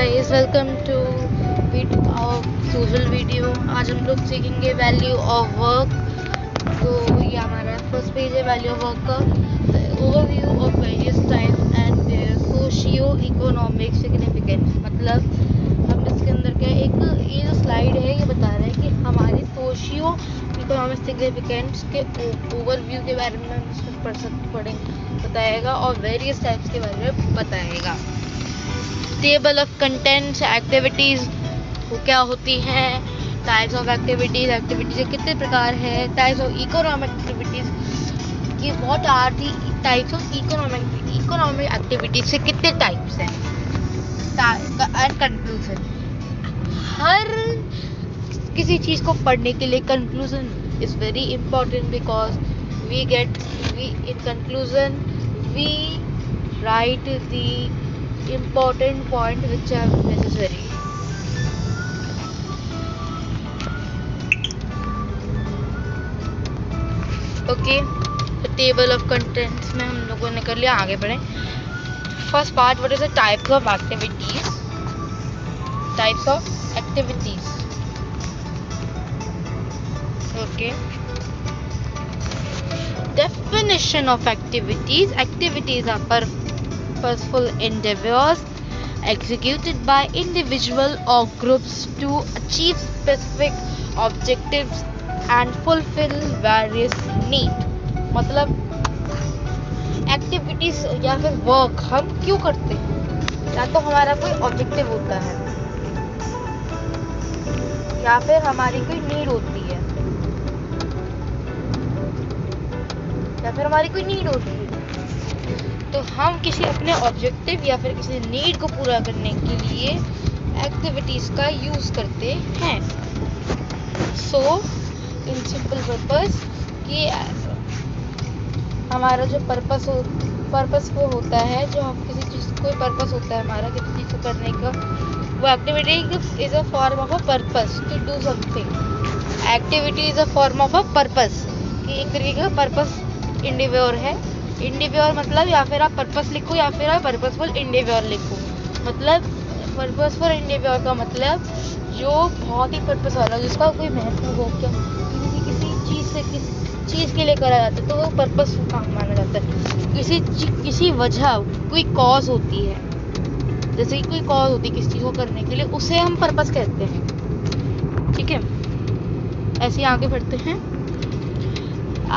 Guys, welcome to social video. आज हम लोग सीखेंगे वैल्यू ऑफ वर्क। तो ये हमारा फर्स्ट पेज है वैल्यू ऑफ वर्क का। Overview of various types and their socio economic significance. मतलब हम इसके अंदर क्या एक ये जो स्लाइड है ये बता रहा है कि हमारे सोशियो इकोनॉमिक सिग्निफिकेंस के ओवरव्यू के बारे में हम इसमें बताएगा और वेरियस टाइप्स के बारे में बताएगा। टेबल ऑफ कंटेंट्स, एक्टिविटीज़ वो क्या होती हैं, टाइप्स ऑफ एक्टिविटीज़, एक्टिविटीज़ के कितने प्रकार हैं, टाइप्स ऑफ इकोनॉमिक एक्टिविटीज़ कि what are the types of economic activities से कितने टाइप्स हैं, एंड कंक्लूजन। हर किसी चीज़ को पढ़ने के लिए conclusion is very important because we in conclusion we write the important point which are necessary. Okay, the table of contents में हम लोगों ने कर लिया। आगे बढ़ें। First part, what is the types of activities. Types of activities. Okay, definition of activities. Activities are purposeful endeavors executed by individual or groups to achieve specific objectives and fulfill various needs. मतलब activities या फिर work हम क्यों करते हैं? या तो हमारा कोई ऑब्जेक्टिव होता है या फिर हमारी कोई नीड होती है तो हम किसी अपने ऑब्जेक्टिव या फिर किसी नीड को पूरा करने के लिए एक्टिविटीज का यूज करते हैं। सो इन सिंपल पर्पस कि हमारा जो पर्पस वो होता है, जो हम किसी चीज़ कोई पर्पस होता है हमारा किसी चीज़ को करने का, वो activity is a form of a purpose to do something. Activity is a form of a purpose कि एक तरीके का पर्पस इंडिव्योर है। इंडिव्योर मतलब या फिर आप पर्पस लिखो या फिर आप पर्पसफुल इंडिव्योर लिखो। मतलब पर्पसफुल इंडिव्योर का मतलब जो बहुत ही पर्पस वाला, जिसका कोई महत्व हो, क्या किसी चीज़ के लिए करा जाता है तो वो पर्पसफुल काम माना जाता है। किसी वजह, कोई कॉज होती है, जैसे कि कोई कॉज होती है किसी चीज़ को करने के लिए, उसे हम पर्पस कहते हैं। ठीक है, ऐसे आगे बढ़ते हैं।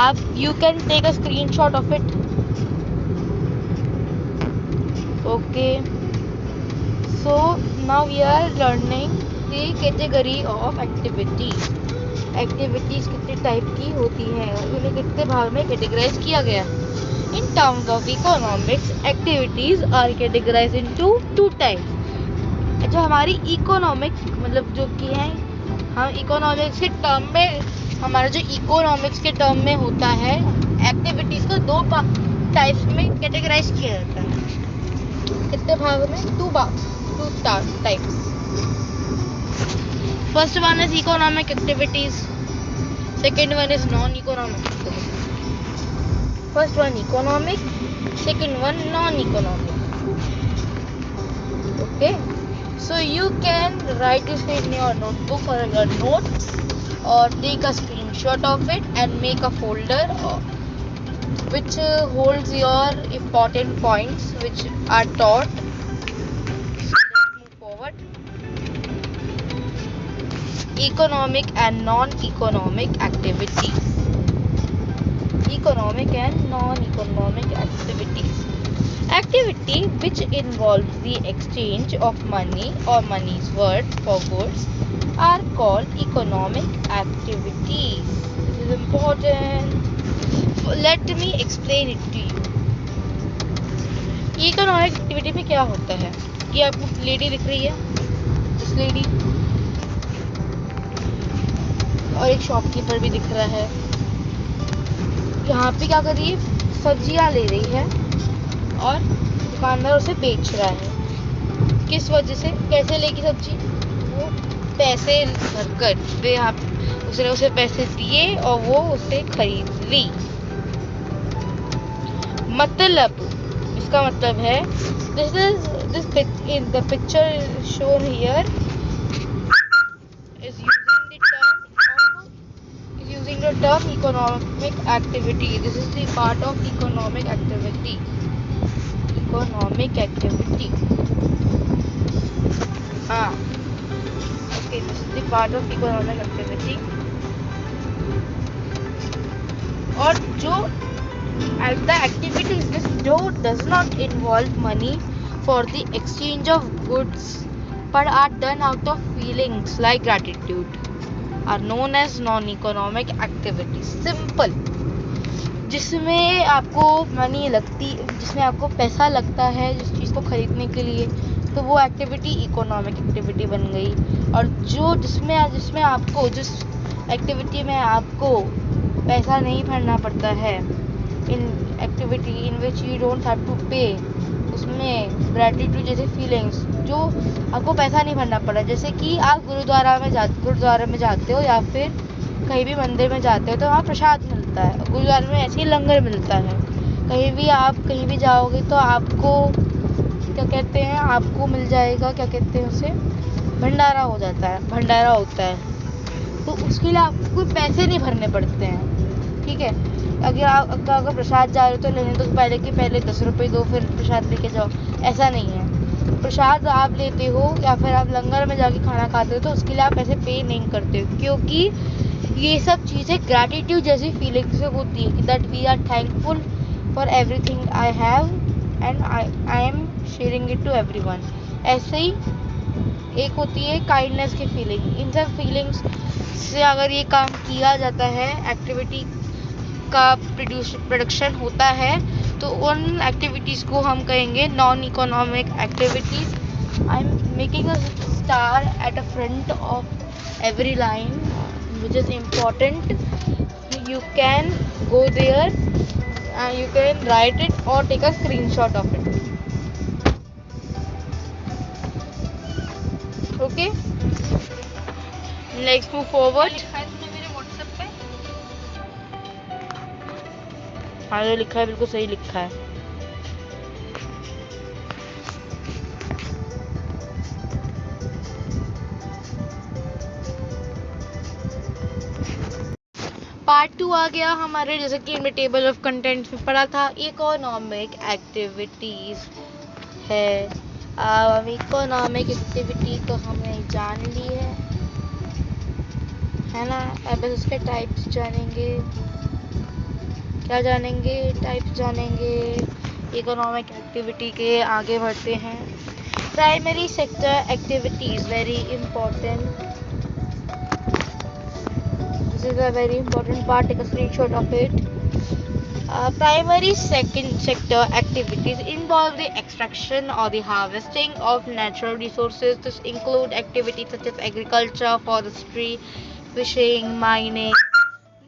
आप you can take a screenshot of it. Okay, so now we are learning the category of activities. Activities कितने टाइप की होती हैं, उन्हें कितने भाग में कैटेगराइज किया गया। In terms of economics, activities are categorize into two types. जो हमारी इकोनॉमिक्स मतलब जो कि है, हम इकोनॉमिक्स के टर्म में, हमारा जो इकोनॉमिक्स के टर्म में होता है, एक्टिविटीज को दो टाइप्स में कैटेगराइज किया जाता है। कितने भाग में? Two types. First one is economic activities, second one is non economic activities. First one economic, second one non economic. Okay, so you can write this in your notebook or your notes or take a screenshot of it and make a folder which holds your important points which are taught. Let's move forward. Economic and non-economic activities. Economic and non-economic activities. Activity which involves the exchange of money or money's worth for goods are called economic activities. This is important. Let me explain it to you. Economic activity में क्या होता है कि आपको lady दिख रही है, इस लेडी, और एक शॉपकीपर भी दिख रहा है। यहाँ पे क्या कर रही है, सब्जियाँ ले रही है और दुकानदार उसे बेच रहा है। किस वजह से, कैसे लेगी सब्जी? वो पैसे भरकर उसने उसे पैसे दिए और वो उसे खरीद ली। मतलब इसका मतलब है in the picture shown here is using the term economic activity. This is the part of economic activity. Okay, this is the part of economic activity. और जो the activity is this does not involve money for the exchange of goods but are done out of feelings like gratitude are known as non-economic activities. Simple. जिसमें आपको money लगती, जिसमें आपको पैसा लगता है जिस चीज़ को खरीदने के लिए, तो वो एक्टिविटी इकोनॉमिक एक्टिविटी बन गई. और जो जिसमें आपको जिस एक्टिविटी में आपको पैसा नहीं भरना पड़ता है, in activity in which you don't have to pay, उसमें ग्रैटिट्यूड जैसे फीलिंग्स जो आपको पैसा नहीं भरना पड़ा, जैसे कि आप गुरुद्वारा में जाते हो या फिर कहीं भी मंदिर में जाते हो तो वहाँ प्रसाद मिलता है. गुरुद्वारा में ऐसे ही लंगर मिलता है. कहीं भी जाओगे तो आपको क्या कहते हैं, आपको मिल जाएगा, क्या कहते हैं उसे, भंडारा होता है. तो उसके लिए आपको पैसे नहीं भरने पड़ते हैं. ठीक है, अगर प्रसाद जा रहे हो तो लेने तो पहले 10 रुपये दो फिर प्रसाद लेके जाओ, ऐसा नहीं है. प्रसाद आप लेते हो या फिर आप लंगर में जाके खाना खाते हो तो उसके लिए आप पैसे पे नहीं करते हो, क्योंकि ये सब चीज़ें ग्रैटिट्यूड जैसी फीलिंग से होती है, that we are thankful for everything I have and I am sharing it to everyone. ऐसे ही एक होती है काइंडनेस की फीलिंग. इन सब फीलिंग्स से अगर ये काम किया जाता है, एक्टिविटी का प्रोडक्शन होता है, तो उन एक्टिविटीज़ को हम कहेंगे non economic activities. I am making a star at a front of every line which is important. You can go there and you can write it or take a screenshot of it. Okay, let's move forward. लिखा है तुमने मेरे WhatsApp पे? हाँ, जो लिखा है बिल्कुल सही लिखा है. पार्ट 2 आ गया हमारे, जैसे कि इनमें टेबल ऑफ कंटेंट्स में पढ़ा था, इकोनॉमिक एक्टिविटीज़ है. अब इकोनॉमिक एक्टिविटी तो हमने जान ली है ना. अब उसके टाइप्स जानेंगे. क्या जानेंगे? टाइप्स जानेंगे इकोनॉमिक एक्टिविटी के. आगे बढ़ते हैं. Primary sector activities, very important. This is a very important part. Take a screenshot of it. Primary sector activities involve the extraction or the harvesting of natural resources. This include activities such as agriculture, forestry, fishing, mining.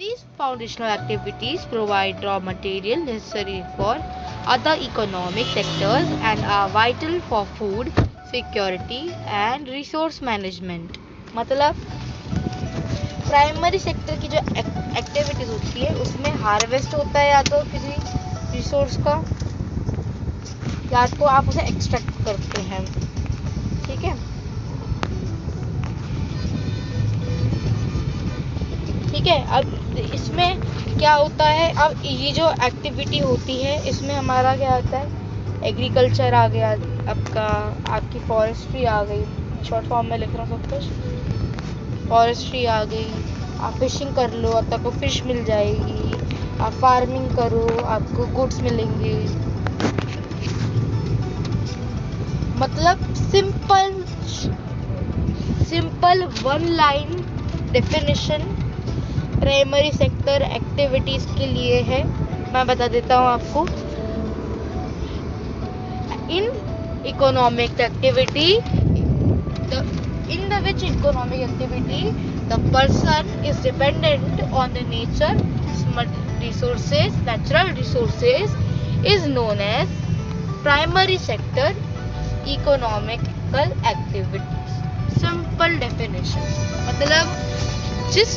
These foundational activities provide raw material necessary for other economic sectors and are vital for food security and resource management. मतलब primary sector की जो activities होती है उसमें harvest होता है या तो किसी रिसोर्स का, या तो आप उसे एक्सट्रैक्ट करते हैं. ठीक है, अब इसमें क्या होता है, अब ये जो एक्टिविटी होती है इसमें हमारा क्या होता है, एग्रीकल्चर आ गया आपका, आपकी फॉरेस्ट्री आ गई, शॉर्ट फॉर्म में लिख रहा हूँ सब कुछ. फॉरेस्ट्री आ गई, आप फिशिंग कर लो, आपको फिश मिल जाएगी. आप फार्मिंग करो, आपको गुड्स मिलेंगे. मतलब simple one line definition primary sector activities के लिए है. मैं बता देता हूँ आपको. In economic activity in the which economic activity the person is dependent on the natural resources is known as primary sector economical activities. Simple definition. मतलब जिस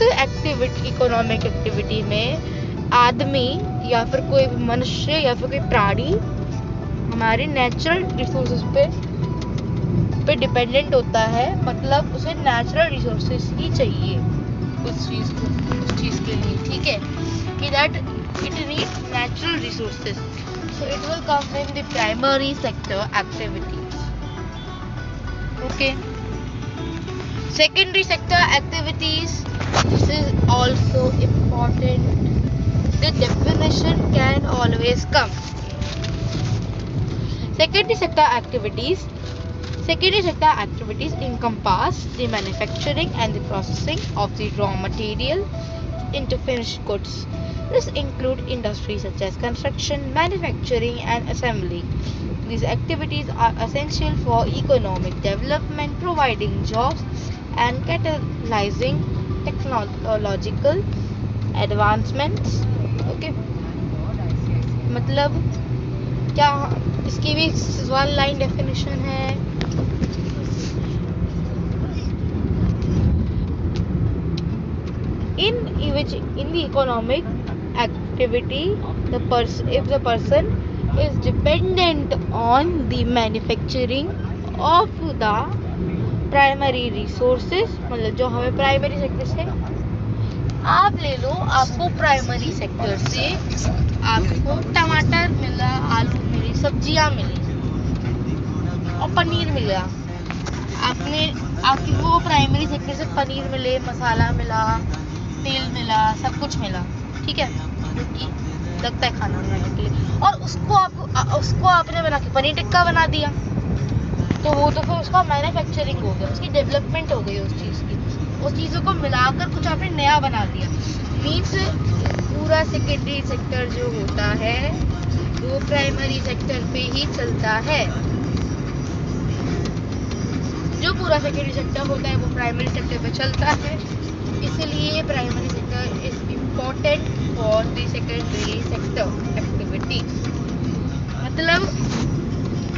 इकोनॉमिक एक्टिविटी में आदमी या फिर कोई मनुष्य या फिर कोई प्राणी हमारे नेचुरल रिसोर्सेज पे डिपेंडेंट होता है, मतलब उसे नेचुरल रिसोर्सेज ही चाहिए उस चीज़ के लिए, ठीक है, कि that it needs natural resources, so it will come from the primary sector activities. Okay, secondary sector activities, this is also important. The definition can always come. Secondary sector activities encompass the manufacturing and the processing of the raw material into finished goods. This include industries such as construction, manufacturing and assembly. These activities are essential for economic development, providing jobs and catalyzing technological advancements. Okay, मतलब क्या इसकी भी one line definition है. In the economic activity, if the person is dependent on the manufacturing of the primary resources, मतलब जो हमें primary sector से, आप ले लो, आपको प्राइमरी सेक्टर से आपको टमाटर मिला, आलू मिली, सब्जियां मिली और पनीर मिला. आपकी वो प्राइमरी सेक्टर से पनीर मिले, मसाला मिला, तेल मिला, सब कुछ मिला, ठीक है, क्योंकि लगता है खाना बनाने के लिए, और उसको आपने बना के पनीर टिक्का बना दिया, तो वो तो फिर उसका मैन्युफैक्चरिंग हो गया, उसकी डेवलपमेंट हो गई उस चीज़ की. उस चीज़ों को मिलाकर कुछ आपने नया बना दिया. मीन्स पूरा सेकेंडरी सेक्टर जो होता है वो प्राइमरी सेक्टर पे ही चलता है. जो पूरा सेकेंडरी सेक्टर होता है वो प्राइमरी सेक्टर पे चलता है, इसलिए primary sector is important for the secondary sector activities. मतलब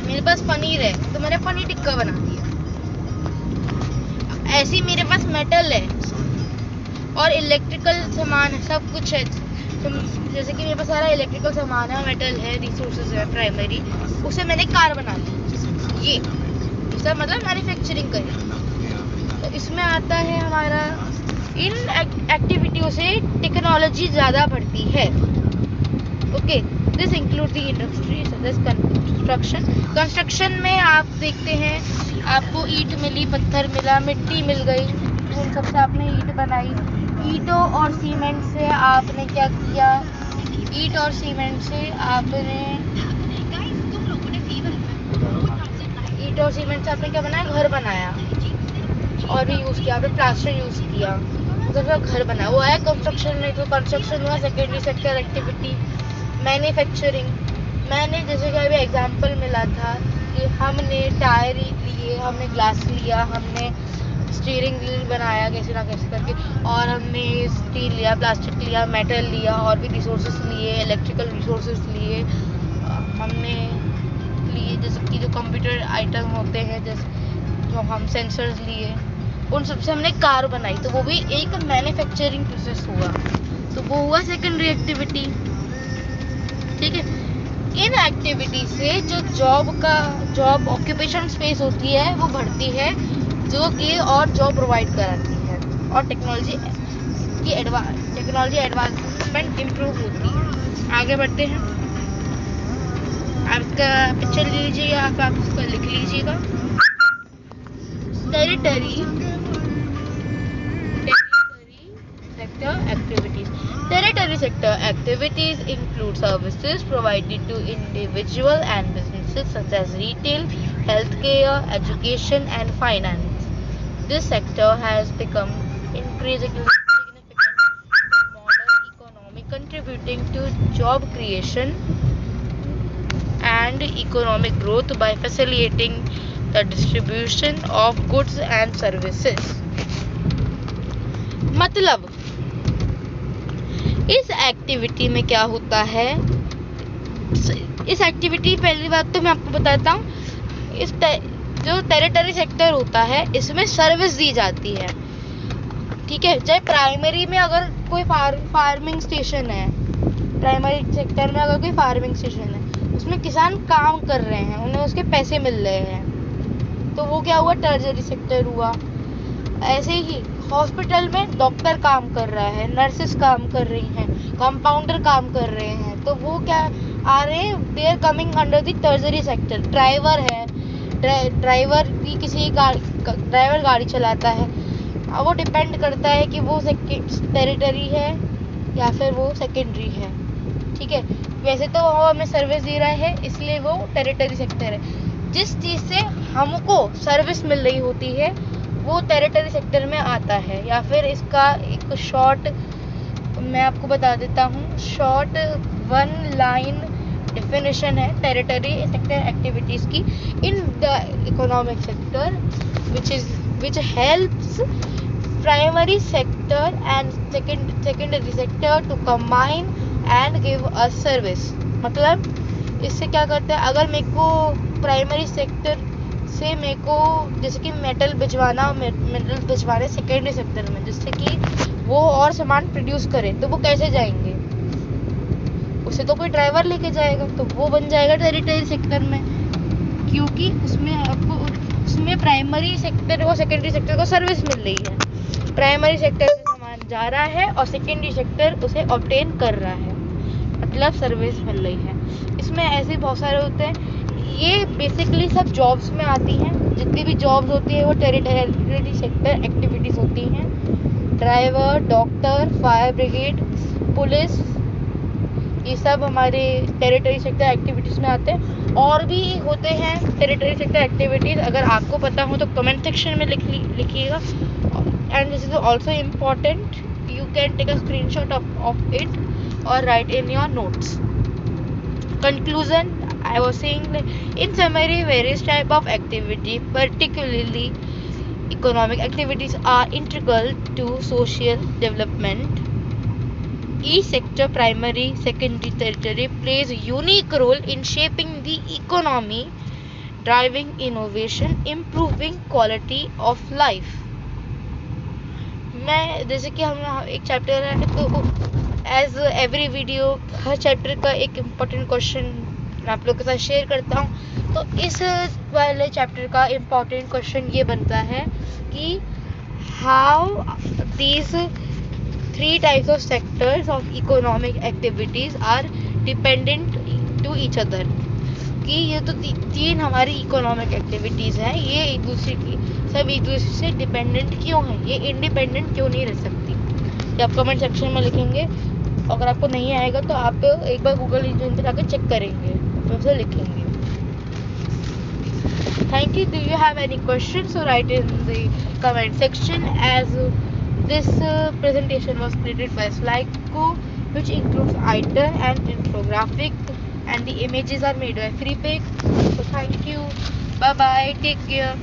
मेरे पास पनीर है तो मैंने पनीर टिक्का बना दिया. ऐसे ही मेरे पास मेटल है और इलेक्ट्रिकल सामान है, सब कुछ है, तो जैसे कि मेरे पास सारा इलेक्ट्रिकल सामान है, मेटल है, रिसोर्सेज है प्राइमरी, उसे मैंने कार बना ली. ये सब मतलब मैन्युफैक्चरिंग करी. तो इसमें आता है हमारा, इन एक्टिविटियों से टेक्नोलॉजी ज़्यादा बढ़ती है. Okay, this include the industry such as construction में आप देखते हैं, आपको ईंट मिली, पत्थर मिला, मिट्टी मिल गई, उन सबसे आपने ईंट बनाई. ईंटों और सीमेंट से आपने क्या किया, ईंट और सीमेंट से आपने क्या बनाया, घर बनाया, और भी यूज़ किया आपने, प्लास्टर यूज़ किया, मतलब घर बनाया, वो है कंस्ट्रक्शन में. तो कंस्ट्रक्शन हुआ सेकेंडरी सेक्टर एक्टिविटी. मैन्युफैक्चरिंग, मैंने जैसे कि अभी एग्जांपल मिला था कि हमने टायर लिए, हमने ग्लास लिया, हमने स्टीयरिंग व्हील बनाया कैसे ना कैसे करके, और हमने स्टील लिया, प्लास्टिक लिया, मेटल लिया, और भी रिसोर्सेज लिए, इलेक्ट्रिकल रिसोर्सेज लिए, हमने लिए जैसे कि जो कंप्यूटर आइटम होते हैं, जैसे जो हम सेंसर्स लिए, उन सबसे हमने कार बनाई. तो वो भी एक मैन्युफैक्चरिंग प्रोसेस हुआ, तो वो हुआ सेकेंडरी एक्टिविटी. ठीक है, इन एक्टिविटी से जो जॉब ऑक्यूपेशन स्पेस होती है वो बढ़ती है, जो कि और जॉब प्रोवाइड कराती है, और टेक्नोलॉजी एडवांसमेंट इम्प्रूव होती है. आगे बढ़ते हैं, आपका पिक्चर ले लीजिएगा, आप उसको लिख लीजिएगा. Territory sector activities. Territory sector activities include services provided to individual and businesses such as retail, healthcare, education and finance. This sector has become increasingly significant in modern economy, contributing to job creation and economic growth by facilitating the distribution of goods and services. मतलब इस activity में क्या होता है, इस activity, पहली बात तो मैं आपको बताता हूँ, इस जो टेरिटरी सेक्टर होता है इसमें सर्विस दी जाती है. ठीक है, चाहे प्राइमरी में अगर कोई फार्मिंग स्टेशन है, प्राइमरी सेक्टर में अगर कोई फार्मिंग स्टेशन है उसमें किसान काम कर रहे हैं, उन्हें उसके पैसे मिल रहे हैं, तो वो क्या हुआ, टर्जरी सेक्टर हुआ। ऐसे ही हॉस्पिटल में डॉक्टर काम कर रहा है, नर्सेस काम कर रही हैं, कंपाउंडर काम कर रहे हैं, तो वो क्या आ रहे हैं, they are coming under the tertiary sector. Driver है, ड्राइवर भी किसी ड्राइवर गाड़ी चलाता है, वो डिपेंड करता है कि वो टेरिटरी है या फिर वो सेकेंडरी है, ठीक है। वैसे तो वो हमें सर्विस दे रहा है, इसलिए वो टेरिटरी सेक्टर है। जिस चीज़ से हमको सर्विस मिल रही होती है वो टेरिटरी सेक्टर में आता है। या फिर इसका एक शॉर्ट मैं आपको बता देता हूँ, शॉर्ट 1 लाइन डेफिनेशन है टेरिटरी सेक्टर एक्टिविटीज़ की। In the economic sector which helps primary sector and secondary sector to combine and give a service। मतलब इससे क्या करते हैं, अगर मेरे को प्राइमरी सेक्टर से मेरे को जैसे कि मेटल भिजवाना सेकेंडरी सेक्टर में, जिससे कि वो और सामान प्रोड्यूस करे, तो वो कैसे जाएंगे, उसे तो कोई ड्राइवर लेके जाएगा, तो वो बन जाएगा टेरिटरी सेक्टर में, क्योंकि उसमें प्राइमरी सेक्टर और सेकेंडरी सेक्टर को सर्विस मिल रही है। प्राइमरी सेक्टर से सामान जा रहा है और सेकेंडरी सेक्टर उसे ऑब्टेन कर रहा है, मतलब सर्विस मिल रही है। इसमें ऐसे बहुत सारे होते हैं, ये बेसिकली सब जॉब्स में आती हैं। जितनी भी जॉब्स होती है वो टेरिटरी सेक्टर एक्टिविटीज़ होती हैं। Driver, doctor, fire brigade, police, ये सब हमारे टेरिटरी सेक्टर एक्टिविटीज़ में आते हैं। और भी होते हैं टेरिटरी सेक्टर एक्टिविटीज़, अगर आपको पता हो तो कमेंट सेक्शन में लिखिएगा। And this is also important, you can take a screenshot of it और write in your notes. Conclusion, I was saying in summary, various type of activity, particularly economic activities, are integral to social development. Each sector, primary, secondary, tertiary, plays a unique role in shaping the economy, driving innovation, improving quality of life. मैं जैसे कि हम एक chapter है, तो as every video हर chapter का एक important question आप लोग के साथ शेयर करता हूँ। तो इस वाले चैप्टर का इम्पोर्टेंट क्वेश्चन ये बनता है कि how these 3 types of sectors of economic activities are dependent to each other, कि ये तो 3 हमारी इकोनॉमिक एक्टिविटीज़ हैं, ये एक दूसरे की सब एक दूसरे से डिपेंडेंट क्यों हैं, ये इंडिपेंडेंट क्यों नहीं रह सकती, ये आप कमेंट सेक्शन में लिखेंगे। अगर आपको नहीं आएगा तो आप एक बार गूगल इंजन पे जाकर चेक करेंगे, तो उसे लिखेंगे। Thank you. Do you have any question, so write in the comment section. As this presentation was created by Slido, which includes item and infographic, and the images are made by Freepik. So thank you, bye bye, take care.